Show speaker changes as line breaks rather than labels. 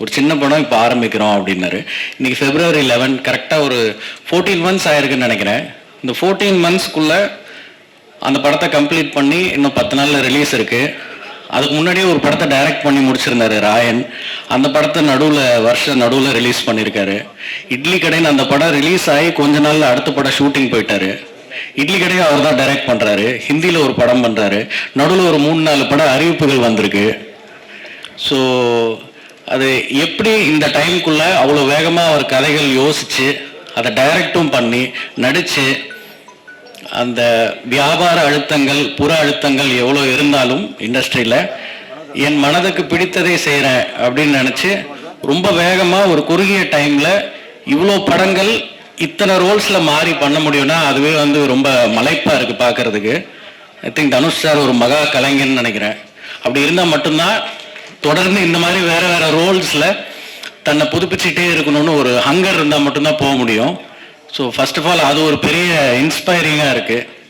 ஒரு சின்ன படம் இப்போ ஆரம்பிக்கிறோம் அப்படின்னாரு. இன்னைக்கு February 11 கரெக்டாக ஒரு 14 மந்த்ஸ் ஆயிருக்குன்னு நினைக்கிறேன். இந்த 14 மந்த்ஸ்க்குள்ளே அந்த படத்தை கம்ப்ளீட் பண்ணி இன்னும் 10 நாளில் ரிலீஸ் இருக்குது. அதுக்கு முன்னாடியே ஒரு படத்தை டைரக்ட் பண்ணி முடிச்சிருந்தாரு ராயன். அந்த படத்தை நடுவில் ரிலீஸ் பண்ணியிருக்காரு. இட்லி கடைன்னு அந்த படம் ரிலீஸ் ஆகி கொஞ்ச நாளில் அடுத்த படம் ஷூட்டிங் போயிட்டாரு. இட்லி கடையை அவர் தான் டைரக்ட் பண்ணுறாரு. ஹிந்தியில் ஒரு படம் பண்ணுறாரு. நடுவில் ஒரு 3-4 படம் அறிவிப்புகள் வந்திருக்கு. ஸோ அது எப்படி இந்த டைமுக்குள்ளே அவ்வளோ வேகமாக அவர் கதைகள் யோசித்து அதை டைரக்டும் பண்ணி நடித்து அந்த வியாபார அழுத்தங்கள் புற அழுத்தங்கள் எவ்வளோ இருந்தாலும் இண்டஸ்ட்ரியில் என் மனதுக்கு பிடித்ததை செய்கிறேன் அப்படின்னு நினச்சி ரொம்ப வேகமாக ஒரு குறுகிய டைமில் இவ்வளோ படங்கள் இத்தனை ரோல்ஸில் மாறி பண்ண முடியும்னா அதுவே வந்து ரொம்ப மலைப்பாக இருக்குது பார்க்குறதுக்கு. ஐ திங்க் தனுஷ் சார் ஒரு மகா கலைஞர்னு நினைக்கிறேன். அப்படி இருந்தால் மட்டும்தான் தொடர்ந்து இந்த மாதிரி வேறு வேறு ரோல்ஸில் தன்னை புதுப்பிச்சுட்டே இருக்கணும்னு ஒரு ஹங்கர் இருந்தால் மட்டும்தான் போக முடியும். ஸோ ஃபர்ஸ்ட் ஆஃப் ஆல் அது ஒரு பெரிய இன்ஸ்பைரிங்காக இருக்குது.